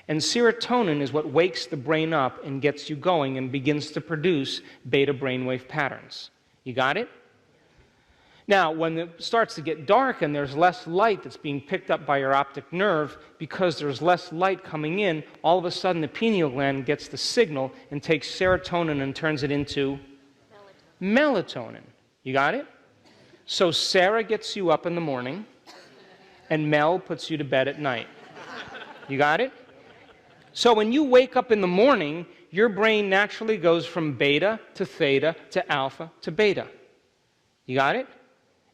And serotonin is what wakes the brain up and gets you going and begins to produce beta brainwave patterns. You got it? Now, when it starts to get dark and there's less light that's being picked up by your optic nerve, because there's less light coming in, all of a sudden the pineal gland gets the signal and takes serotonin and turns it into melatonin. You got it? So Sarah gets you up in the morning, and Mel puts you to bed at night. You got it? So when you wake up in the morning, your brain naturally goes from beta to theta to alpha to beta. You got it?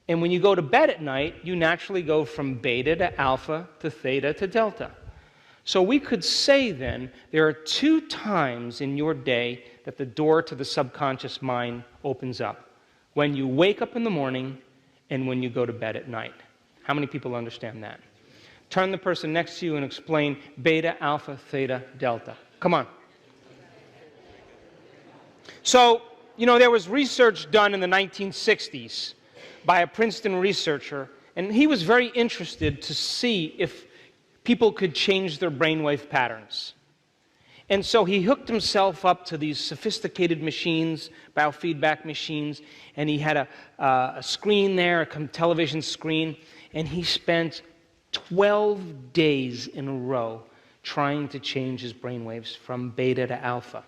And when you go to bed at night, you naturally go from beta to alpha to theta to delta. So we could say then, there are 2 times in your day that the door to the subconscious mind opens up. When you wake up in the morning and when you go to bed at night. How many people understand that? Turn the person next to you and explain beta, alpha, theta, delta. Come on. So, there was research done in the 1960s by a Princeton researcher, and he was very interested to see if people could change their brainwave patterns. And so he hooked himself up to these sophisticated machines, biofeedback machines, and he had a screen there, a television screen, and he spent 12 days in a row trying to change his brainwaves from beta to alpha.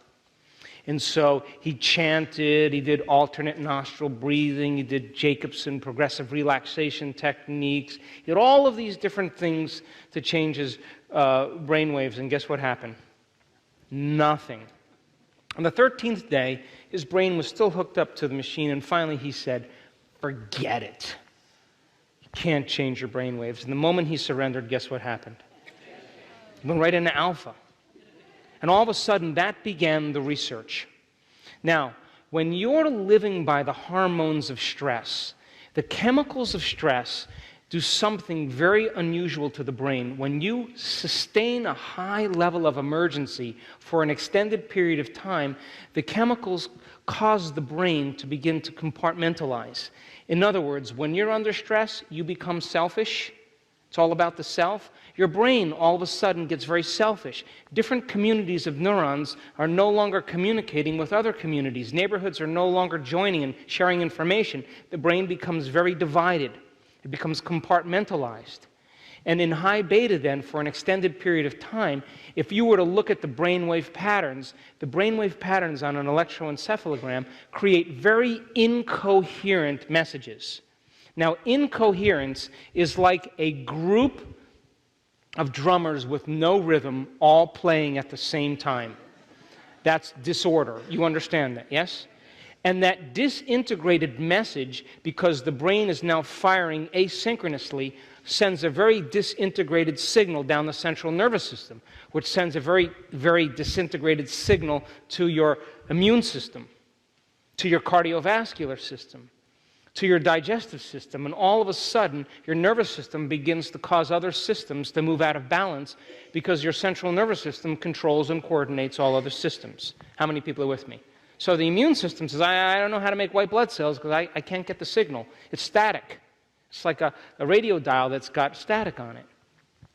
And so he chanted, he did alternate nostril breathing, he did Jacobson progressive relaxation techniques, he did all of these different things to change his brainwaves, and guess what happened? Nothing. On the 13th day, his brain was still hooked up to the machine, and finally he said, forget it. You can't change your brainwaves. And the moment he surrendered, guess what happened? He went right into alpha. And all of a sudden, that began the research. Now, when you're living by the hormones of stress, the chemicals of stress do something very unusual to the brain. When you sustain a high level of emergency for an extended period of time, the chemicals cause the brain to begin to compartmentalize. In other words, when you're under stress, you become selfish. It's all about the self. Your brain all of a sudden gets very selfish. Different communities of neurons are no longer communicating with other communities. Neighborhoods are no longer joining and sharing information. The brain becomes very divided. It becomes compartmentalized. And in high beta then, for an extended period of time, if you were to look at the brainwave patterns on an electroencephalogram create very incoherent messages. Now, incoherence is like a group of drummers with no rhythm all playing at the same time. That's disorder. You understand that, yes? And that disintegrated message, because the brain is now firing asynchronously, sends a very disintegrated signal down the central nervous system, which sends a very, very disintegrated signal to your immune system, to your cardiovascular system, to your digestive system, and all of a sudden, your nervous system begins to cause other systems to move out of balance because your central nervous system controls and coordinates all other systems. How many people are with me? So the immune system says, I don't know how to make white blood cells because I can't get the signal. It's static. It's like a radio dial that's got static on it.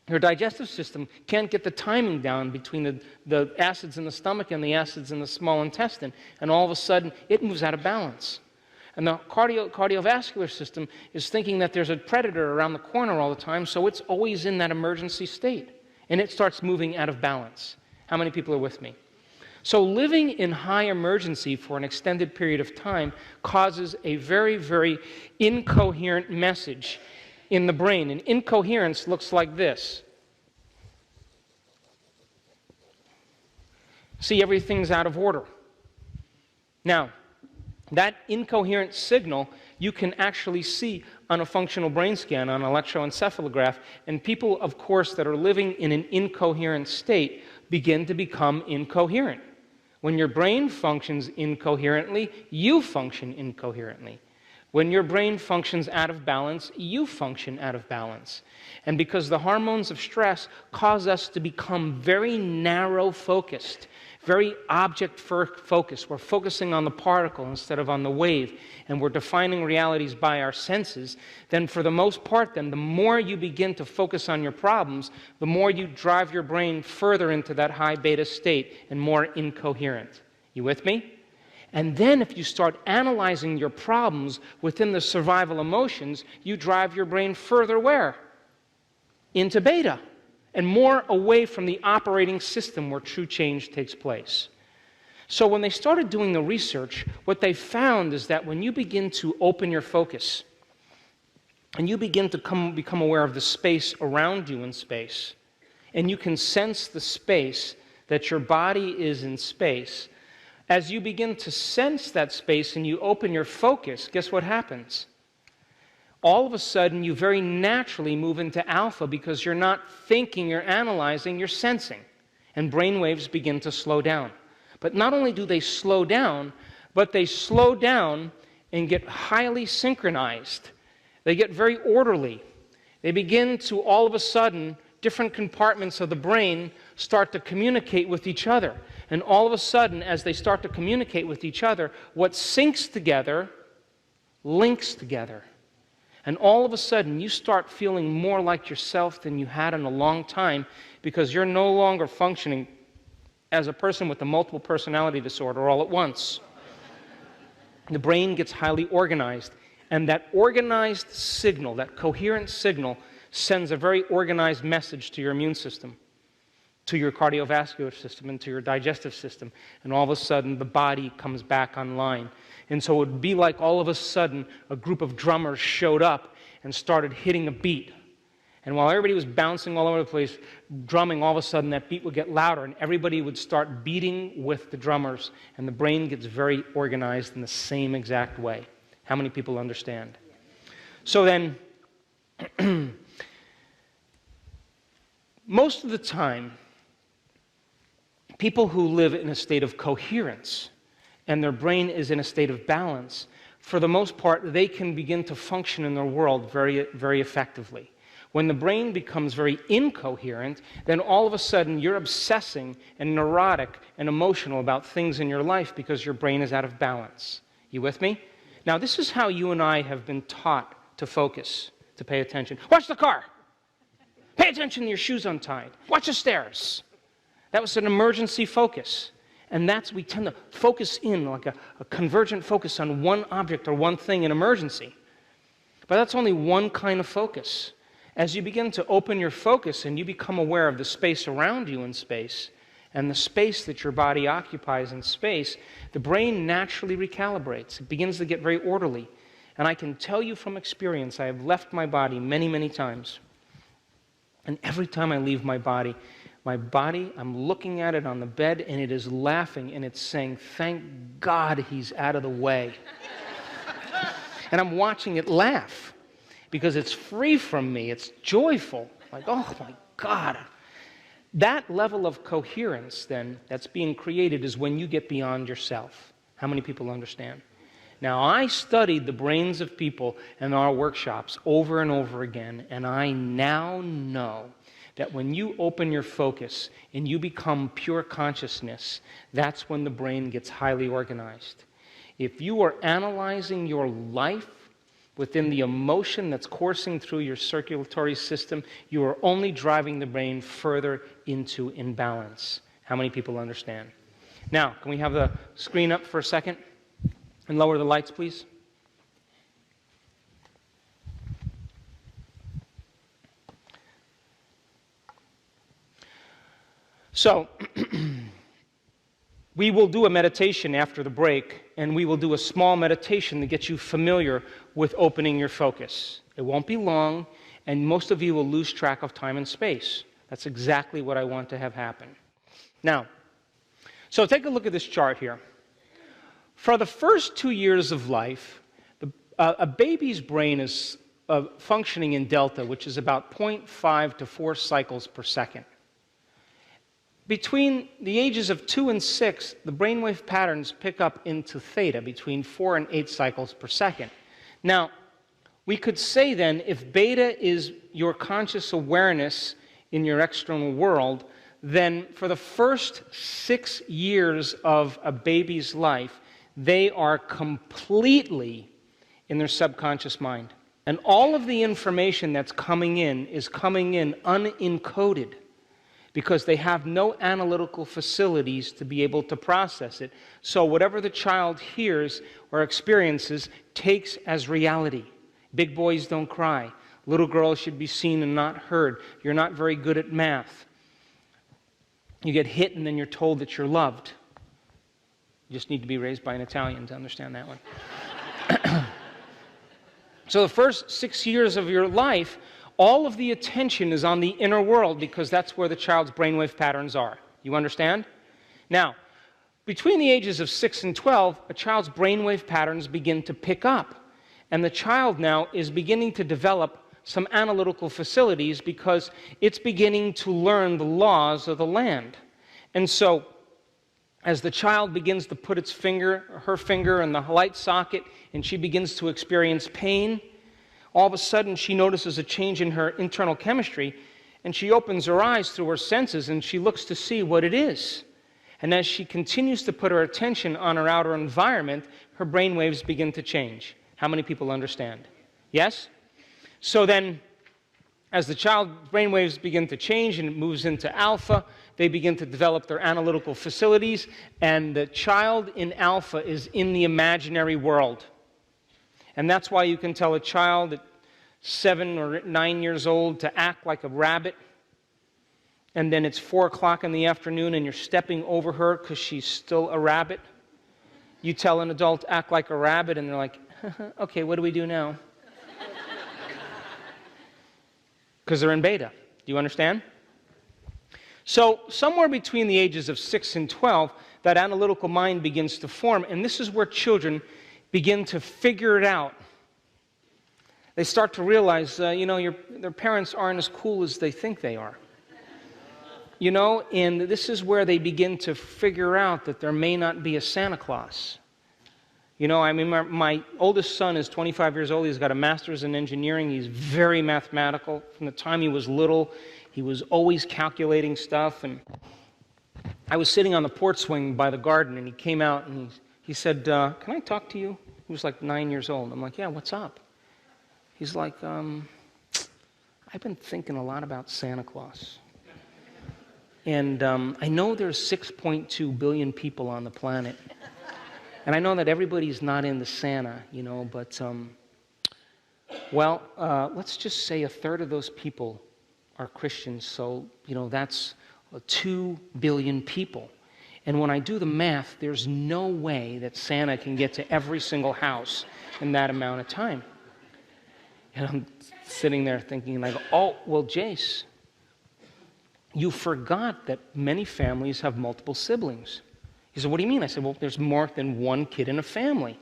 Your digestive system can't get the timing down between the acids in the stomach and the acids in the small intestine, and all of a sudden, it moves out of balance. And the cardiovascular system is thinking that there's a predator around the corner all the time, so it's always in that emergency state. And it starts moving out of balance. How many people are with me? So living in high emergency for an extended period of time causes a very, very incoherent message in the brain. And incoherence looks like this. See, everything's out of order. Now, that incoherent signal you can actually see on a functional brain scan, on an electroencephalograph, and people, of course, that are living in an incoherent state begin to become incoherent. When your brain functions incoherently, you function incoherently. When your brain functions out of balance, you function out of balance. And because the hormones of stress cause us to become very narrow-focused, very object focused. We're focusing on the particle instead of on the wave, and we're defining realities by our senses, then for the most part, then the more you begin to focus on your problems, the more you drive your brain further into that high beta state and more incoherent. You with me? And then if you start analyzing your problems within the survival emotions, you drive your brain further where? Into beta, and more away from the operating system where true change takes place. So when they started doing the research, what they found is that when you begin to open your focus, and you begin to become aware of the space around you in space, and you can sense the space that your body is in space, as you begin to sense that space and you open your focus, guess what happens? All of a sudden, you very naturally move into alpha because you're not thinking, you're analyzing, you're sensing. And brain waves begin to slow down. But not only do they slow down, but they slow down and get highly synchronized. They get very orderly. They begin to, all of a sudden, different compartments of the brain start to communicate with each other. And all of a sudden, as they start to communicate with each other, what syncs together links together. And all of a sudden, you start feeling more like yourself than you had in a long time because you're no longer functioning as a person with a multiple personality disorder all at once. The brain gets highly organized, and that organized signal, that coherent signal, sends a very organized message to your immune system, to your cardiovascular system, and to your digestive system. And all of a sudden, the body comes back online. And so it would be like all of a sudden a group of drummers showed up and started hitting a beat. And while everybody was bouncing all over the place, drumming, all of a sudden that beat would get louder and everybody would start beating with the drummers. And the brain gets very organized in the same exact way. How many people understand? So then, most of the time, people who live in a state of coherence and their brain is in a state of balance, for the most part, they can begin to function in their world very, very effectively. When the brain becomes very incoherent, then all of a sudden you're obsessing and neurotic and emotional about things in your life because your brain is out of balance. You with me? Now, this is how you and I have been taught to focus, to pay attention. Watch the car! Pay attention to your shoes untied. Watch the stairs. That was an emergency focus. And we tend to focus in like a convergent focus on one object or one thing in emergency. But that's only one kind of focus. As you begin to open your focus and you become aware of the space around you in space and the space that your body occupies in space, the brain naturally recalibrates. It begins to get very orderly. And I can tell you from experience, I have left my body many, many times. And every time I leave my body, I'm looking at it on the bed, and it is laughing, and it's saying, thank God he's out of the way. And I'm watching it laugh, because it's free from me, it's joyful. Like, oh my God. That level of coherence, then, that's being created is when you get beyond yourself. How many people understand? Now, I studied the brains of people in our workshops over and over again, and I now know that when you open your focus and you become pure consciousness, that's when the brain gets highly organized. If you are analyzing your life within the emotion that's coursing through your circulatory system, you are only driving the brain further into imbalance. How many people understand? Now, can we have the screen up for a second? And lower the lights, please. So, we will do a meditation after the break, and we will do a small meditation to get you familiar with opening your focus. It won't be long, and most of you will lose track of time and space. That's exactly what I want to have happen. Now, so take a look at this chart here. For the first 2 years of life, a baby's brain is functioning in delta, which is about 0.5 to 4 cycles per second. Between the ages of 2 and 6, the brainwave patterns pick up into theta, between 4 and 8 cycles per second. Now, we could say then, if beta is your conscious awareness in your external world, then for the first 6 years of a baby's life, they are completely in their subconscious mind. And all of the information that's coming in is coming in unencoded because they have no analytical facilities to be able to process it. So whatever the child hears or experiences takes as reality. Big boys don't cry. Little girls should be seen and not heard. You're not very good at math. You get hit and then you're told that you're loved. You just need to be raised by an Italian to understand that one. So the first 6 years of your life, all of the attention is on the inner world because that's where the child's brainwave patterns are. You understand? Now, between the ages of 6 and 12, a child's brainwave patterns begin to pick up. And the child now is beginning to develop some analytical facilities because it's beginning to learn the laws of the land. And so, as the child begins to put her finger in the light socket, and she begins to experience pain, all of a sudden she notices a change in her internal chemistry, and she opens her eyes through her senses, and she looks to see what it is. And as she continues to put her attention on her outer environment, her brain waves begin to change. How many people understand? Yes? So then, as the child's brainwaves begin to change and it moves into alpha, they begin to develop their analytical facilities, and the child in alpha is in the imaginary world. And that's why you can tell a child at 7 or 9 years old to act like a rabbit, and then it's 4 o'clock in the afternoon and you're stepping over her because she's still a rabbit. You tell an adult, act like a rabbit, and they're like, okay, what do we do now? Because they're in beta. Do you understand? So somewhere between the ages of 6 and 12, that analytical mind begins to form, and this is where children begin to figure it out. They start to realize, their parents aren't as cool as they think they are. And this is where they begin to figure out that there may not be a Santa Claus. My oldest son is 25 years old. He's got a master's in engineering. He's very mathematical. From the time he was little, he was always calculating stuff. And I was sitting on the porch swing by the garden, and he came out and he said, can I talk to you? He was like 9 years old. I'm like, yeah, what's up? He's like, I've been thinking a lot about Santa Claus. And I know there's 6.2 billion people on the planet. And I know that everybody's not into Santa, but, let's just say a third of those people are Christians, so, that's 2 billion people. And when I do the math, there's no way that Santa can get to every single house in that amount of time. And I'm sitting there thinking, and I go, oh, well, Jace, you forgot that many families have multiple siblings. He said, what do you mean? I said, well, there's more than one kid in a family.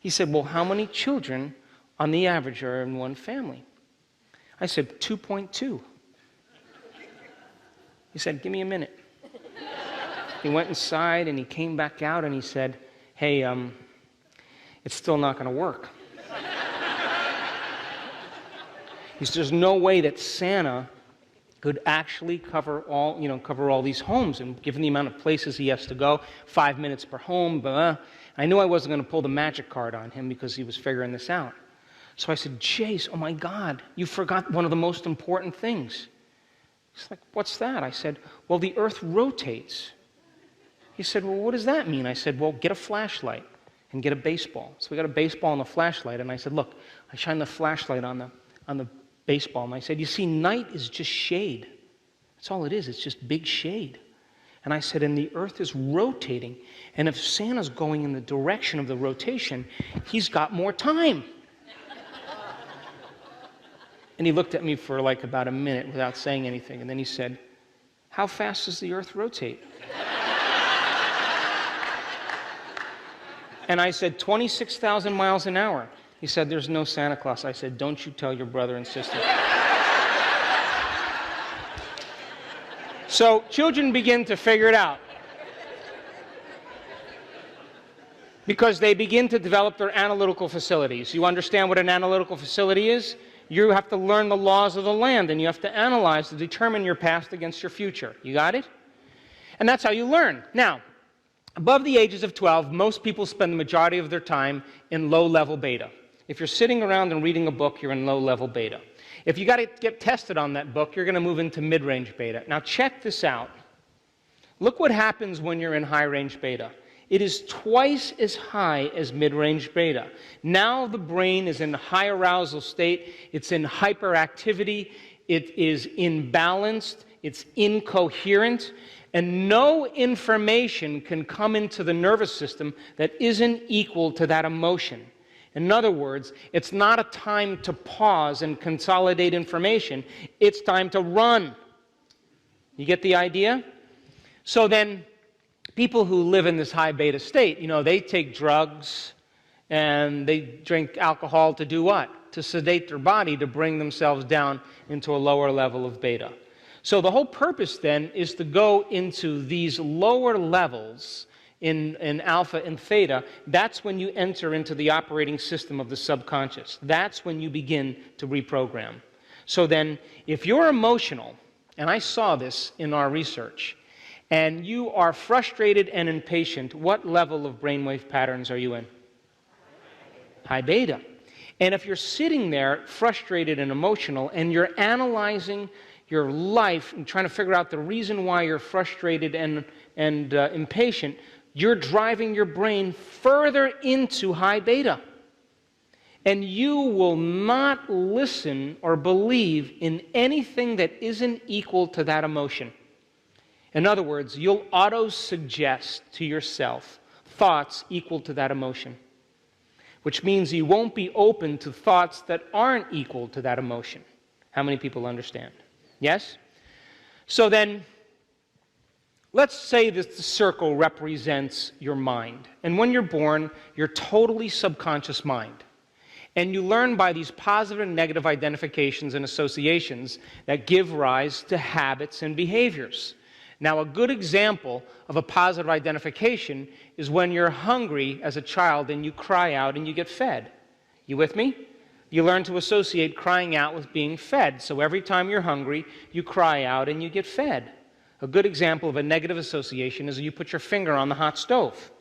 He said, well, how many children on the average are in one family? I said, 2.2. He said, give me a minute. He went inside and he came back out and he said, hey, it's still not going to work. He said, there's no way that Santa could actually cover all these homes, and given the amount of places he has to go, 5 minutes per home, blah. I knew I wasn't going to pull the magic card on him because he was figuring this out. So I said, Jace, oh my God, you forgot one of the most important things. He's like, what's that? I said, well, the earth rotates. He said, well, what does that mean? I said, well, get a flashlight and get a baseball. So we got a baseball and a flashlight, and I said, look, I shine the flashlight on the baseball, and I said, you see, night is just shade. That's all it is. It's just big shade. And I said, and the earth is rotating, and if Santa's going in the direction of the rotation, he's got more time. And he looked at me for like about a minute without saying anything, and then he said, how fast does the earth rotate? And I said, 26,000 miles an hour. He said, there's no Santa Claus. I said, don't you tell your brother and sister. So children begin to figure it out. Because they begin to develop their analytical facilities. You understand what an analytical facility is? You have to learn the laws of the land, and you have to analyze to determine your past against your future. You got it? And that's how you learn. Now, above the ages of 12, most people spend the majority of their time in low-level beta. If you're sitting around and reading a book, you're in low-level beta. If you got to get tested on that book, you're going to move into mid-range beta. Now, check this out. Look what happens when you're in high-range beta. It is twice as high as mid-range beta. Now the brain is in a high arousal state. It's in hyperactivity. It is imbalanced. It's incoherent. And no information can come into the nervous system that isn't equal to that emotion. In other words, it's not a time to pause and consolidate information. It's time to run. You get the idea? So then, people who live in this high beta state, they take drugs and they drink alcohol to do what? To sedate their body, to bring themselves down into a lower level of beta. So the whole purpose then is to go into these lower levels in alpha and theta. That's when you enter into the operating system of the subconscious. That's when you begin to reprogram. So then, if you're emotional, and I saw this in our research, and you are frustrated and impatient, what level of brainwave patterns are you in? High beta. And if you're sitting there frustrated and emotional, and you're analyzing your life and trying to figure out the reason why you're frustrated and impatient, you're driving your brain further into high beta. And you will not listen or believe in anything that isn't equal to that emotion. In other words, you'll auto-suggest to yourself thoughts equal to that emotion, which means you won't be open to thoughts that aren't equal to that emotion. How many people understand? Yes? So then, let's say that the circle represents your mind. And when you're born, you're totally subconscious mind. And you learn by these positive and negative identifications and associations that give rise to habits and behaviors. Now, a good example of a positive identification is when you're hungry as a child and you cry out and you get fed. You with me? You learn to associate crying out with being fed. So every time you're hungry, you cry out and you get fed. A good example of a negative association is you put your finger on the hot stove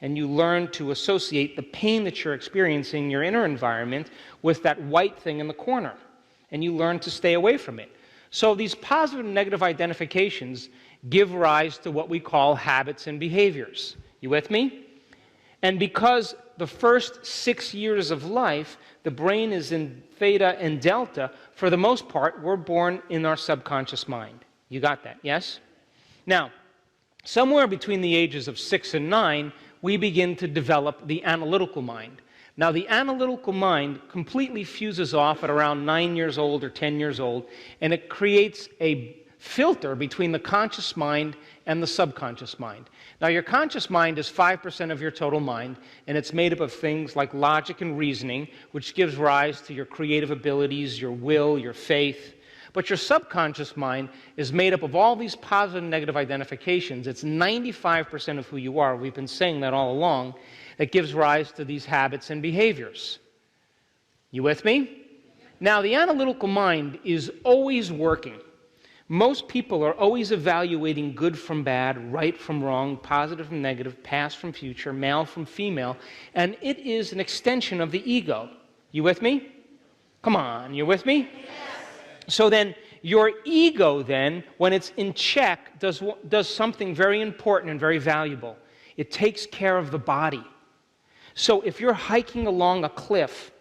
and you learn to associate the pain that you're experiencing in your inner environment with that white thing in the corner, and you learn to stay away from it. So these positive and negative identifications give rise to what we call habits and behaviors. You with me? And because the first 6 years of life, the brain is in theta and delta, for the most part, we're born in our subconscious mind. You got that, yes? Now, somewhere between the ages of 6 and 9, we begin to develop the analytical mind. Now, the analytical mind completely fuses off at around 9 years old or 10 years old, and it creates a filter between the conscious mind and the subconscious mind. Now, your conscious mind is 5% of your total mind, and it's made up of things like logic and reasoning, which gives rise to your creative abilities, your will, your faith. But your subconscious mind is made up of all these positive and negative identifications. It's 95% of who you are. We've been saying that all along. That gives rise to these habits and behaviors. You with me? Now, the analytical mind is always working. Most people are always evaluating good from bad, right from wrong, positive from negative, past from future, male from female, and it is an extension of the ego. You with me? Come on, you with me? Yes. So then, your ego then, when it's in check, does something very important and very valuable. It takes care of the body. So if you're hiking along a cliff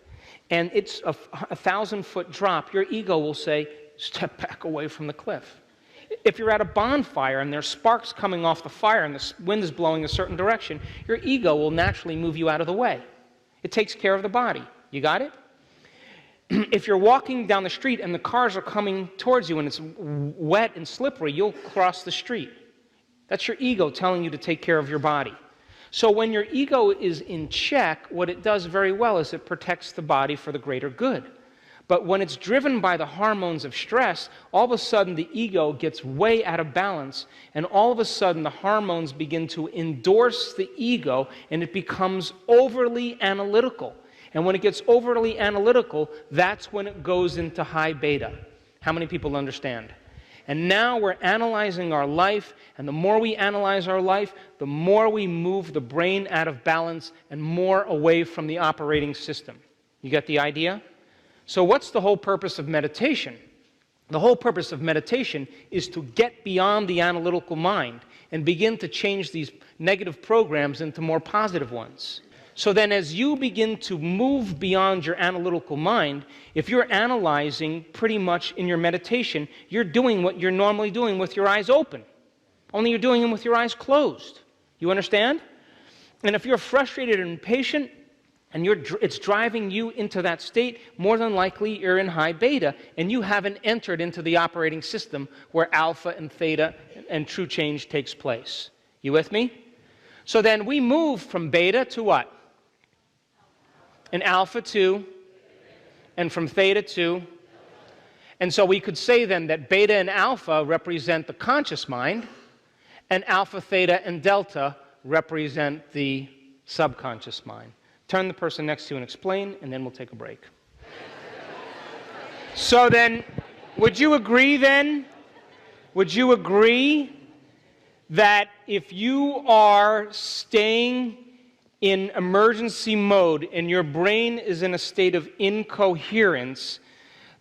and it's a 1,000-foot drop, your ego will say, step back away from the cliff. If you're at a bonfire and there's sparks coming off the fire and the wind is blowing a certain direction, your ego will naturally move you out of the way. It takes care of the body. You got it? If you're walking down the street and the cars are coming towards you and it's wet and slippery, you'll cross the street. That's your ego telling you to take care of your body. So when your ego is in check, what it does very well is it protects the body for the greater good. But when it's driven by the hormones of stress, all of a sudden the ego gets way out of balance, and all of a sudden the hormones begin to endorse the ego, and it becomes overly analytical. And when it gets overly analytical, that's when it goes into high beta. How many people understand? And now we're analyzing our life, and the more we analyze our life, the more we move the brain out of balance and more away from the operating system. You get the idea? So what's the whole purpose of meditation? The whole purpose of meditation is to get beyond the analytical mind and begin to change these negative programs into more positive ones. So then as you begin to move beyond your analytical mind, if you're analyzing pretty much in your meditation, you're doing what you're normally doing with your eyes open. Only you're doing them with your eyes closed. You understand? And if you're frustrated and impatient, and it's driving you into that state, more than likely you're in high beta, and you haven't entered into the operating system where alpha and theta and true change takes place. You with me? So then we move from beta to what? And alpha to, and from theta to. And so we could say then that beta and alpha represent the conscious mind, and alpha, theta, and delta represent the subconscious mind. Turn the person next to you and explain, and then we'll take a break. So then, would you agree then? Would you agree that if you are staying in emergency mode and your brain is in a state of incoherence,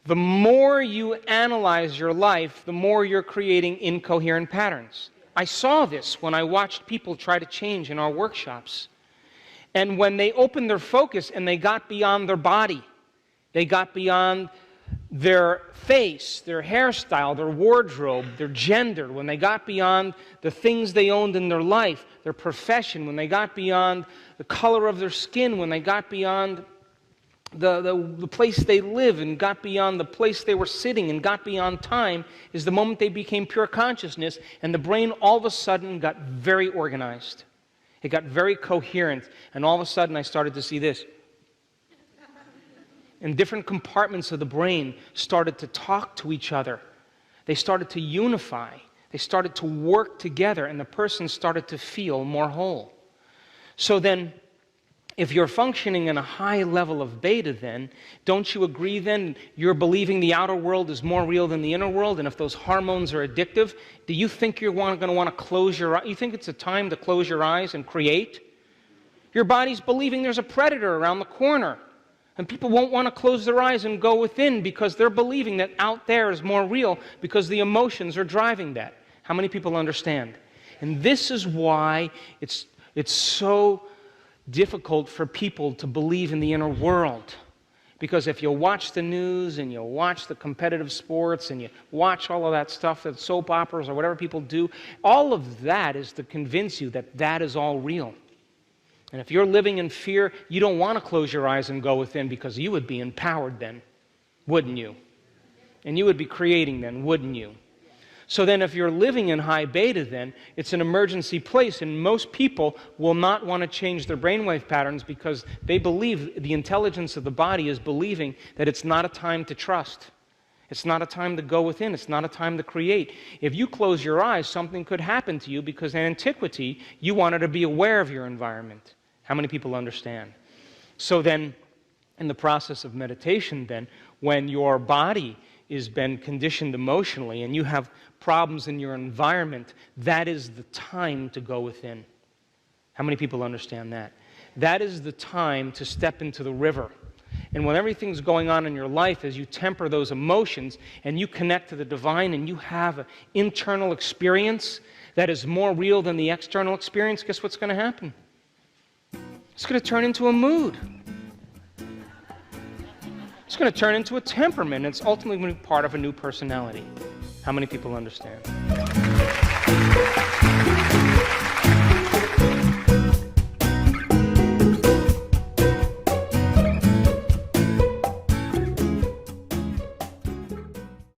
the more you analyze your life, the more you're creating incoherent patterns? I saw this when I watched people try to change in our workshops. And when they opened their focus and they got beyond their body, they got beyond their face, their hairstyle, their wardrobe, their gender, when they got beyond the things they owned in their life, their profession, when they got beyond the color of their skin, when they got beyond the place they live and got beyond the place they were sitting and got beyond time, is the moment they became pure consciousness, and the brain all of a sudden got very organized. It got very coherent, and all of a sudden I started to see this. And different compartments of the brain started to talk to each other. They started to unify. They started to work together, and the person started to feel more whole. So then, if you're functioning in a high level of beta then, don't you agree then you're believing the outer world is more real than the inner world? And if those hormones are addictive, do you think you're going to want to close your eyes? You think it's a time to close your eyes and create? Your body's believing there's a predator around the corner. And people won't want to close their eyes and go within because they're believing that out there is more real because the emotions are driving that. How many people understand? And this is why it's so difficult for people to believe in the inner world. Because if you watch the news and you watch the competitive sports and you watch all of that stuff, that soap operas or whatever people do, all of that is to convince you that that is all real. And if you're living in fear, you don't want to close your eyes and go within because you would be empowered then, wouldn't you? And you would be creating then, wouldn't you? So then if you're living in high beta then, it's an emergency place, and most people will not want to change their brainwave patterns because they believe the intelligence of the body is believing that it's not a time to trust. It's not a time to go within. It's not a time to create. If you close your eyes, something could happen to you because in antiquity, you wanted to be aware of your environment. How many people understand? So then, in the process of meditation then, when your body is been conditioned emotionally and you have problems in your environment, that is the time to go within. How many people understand that? That is the time to step into the river. And when everything's going on in your life, as you temper those emotions and you connect to the divine and you have an internal experience that is more real than the external experience, guess what's going to happen? It's going to turn into a mood. It's going to turn into a temperament. It's ultimately going to be part of a new personality. How many people understand?